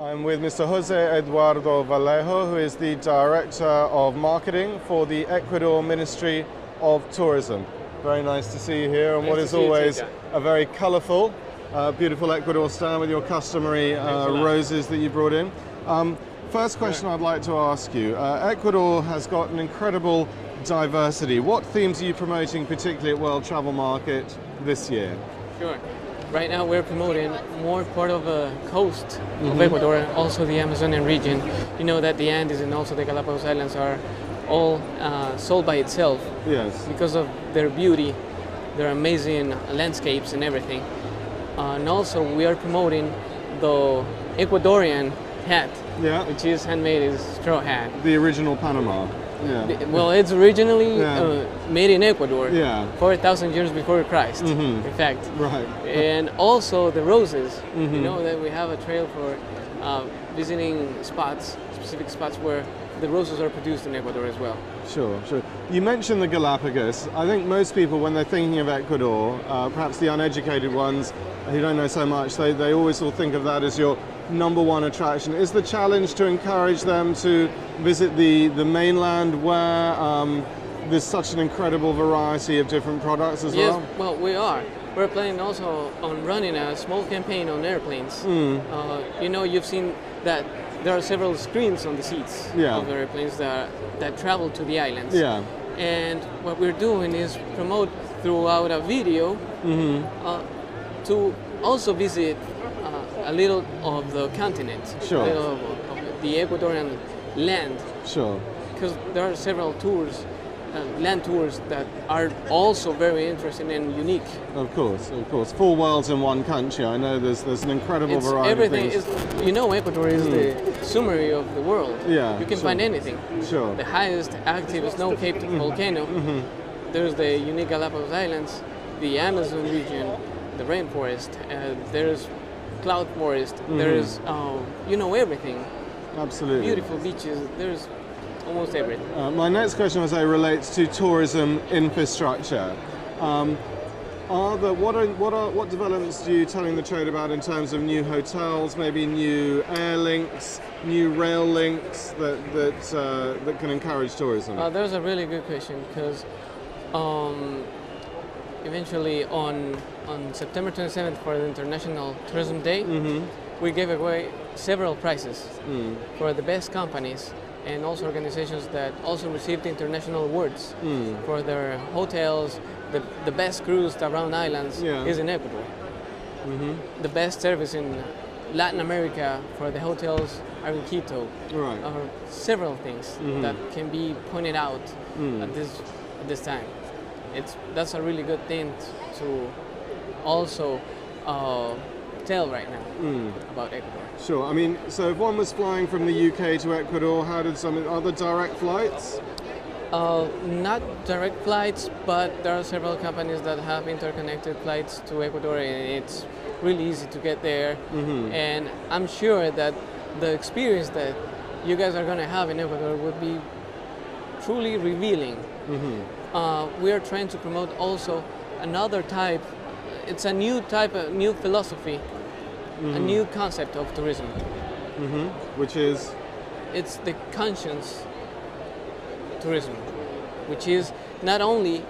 I'm with Mr. Jose Eduardo Vallejo, who is the Director of Marketing for the Ecuador Ministry of Tourism. Very nice to see you here, and what is always a very colourful, beautiful Ecuador stand with your customary roses that you brought in. First question I'd like to ask you, Ecuador has got an incredible diversity. What themes are you promoting particularly at World Travel Market this year? Sure. Right now we're promoting more part of the coast of Ecuador and also the Amazonian region. You know that the Andes and also the Galapagos Islands are all sold by itself. Yes. Because of their beauty, their amazing landscapes and everything. And also we are promoting the Ecuadorian hat, which is handmade as straw hat. The original Panama. Yeah. Well, it's originally made in Ecuador, 4,000 years before Christ, in fact. Right. And also the roses. You know that we have a trail for visiting spots, specific spots where the roses are produced in Ecuador as well. Sure, sure. You mentioned the Galapagos. I think most people, when they're thinking of Ecuador, perhaps the uneducated ones who don't know so much, they always will think of that as your #1 attraction. Is the challenge to encourage them to visit the mainland where there's such an incredible variety of different products as well? Yes, well, we are. We're planning also on running a small campaign on airplanes. You know, you've seen that there are several screens on the seats of the airplanes that travel to the islands. Yeah. And what we're doing is promote throughout a video to also visit a little of the continent, a little of the Ecuadorian land. Sure. Because there are several tours, land tours that are also very interesting and unique. Of course, of course. 4 worlds in one country. I know there's an incredible variety everything of things. You know, Ecuador is the summary of the world. Yeah. You can find anything. Sure. The highest active snow-capped volcano. There's the unique Galapagos Islands, the Amazon region, the rainforest. There's cloud forest. There's, you know, everything. Absolutely. Beautiful beaches. There's almost everything. My next question relates to tourism infrastructure. What developments do you telling the trade about in terms of new hotels, maybe new air links, new rail links that can encourage tourism? There's a really good question because eventually on September 27th for the International Tourism Day, we gave away several prizes for the best companies and also organizations that also received international awards for their hotels. The best cruise around islands is in Ecuador. The best service in Latin America for the hotels are in Quito. Right. Several things that can be pointed out at this time. That's a really good thing to also tell right now about Ecuador. Sure. I mean, so if one was flying from the UK to Ecuador, are there direct flights? Not direct flights, but there are several companies that have interconnected flights to Ecuador, and it's really easy to get there. And I'm sure that the experience that you guys are going to have in Ecuador would be truly revealing. We are trying to promote also another type. It's a new type, a new philosophy, a new concept of tourism. Which is? It's the conscious tourism, which is not only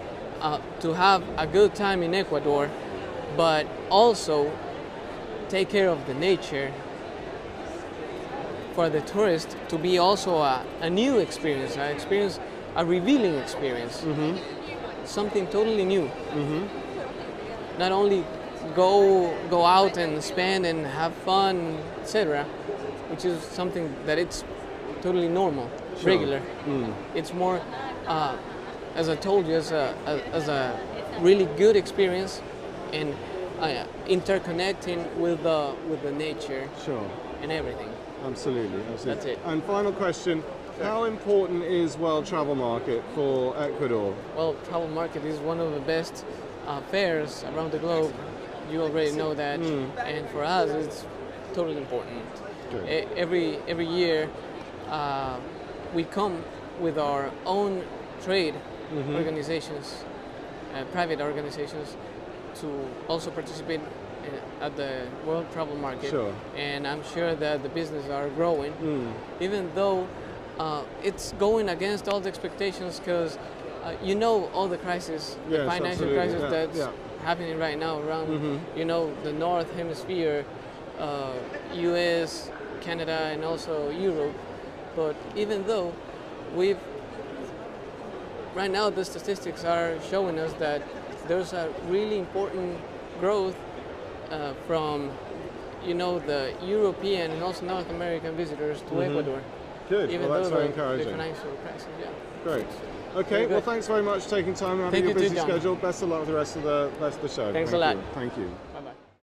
to have a good time in Ecuador, but also take care of the nature for the tourist to be also a new experience, a revealing experience, something totally new. Not only go out and spend and have fun, etc., which is something that it's totally normal, regular. It's more, as I told you, as a really good experience in interconnecting with the nature and everything. Absolutely. That's it. And final question. How important is World Travel Market for Ecuador? Well, Travel Market is one of the best fairs around the globe. You already know that, and for us, it's totally important. Every year, we come with our own trade organizations, private organizations, to also participate at the world travel market, Sure. and I'm sure that the business are growing, even though it's going against all the expectations, because you know all the crisis, the Yes, financial absolutely. crisis Yeah, that's yeah. happening right now around, you know, the North Hemisphere, U.S., Canada, and also Europe. But even though right now the statistics are showing us that there's a really important growth from, you know, the European and also North American visitors to Ecuador. Good. Even Well, that's though very the encouraging. financial crisis, yeah. Great. Okay. Very Well, good. thanks very much for taking time out of Thank your you too, busy John. schedule. Best of luck with the rest of the show. Thanks Thank a lot. you. Thank you.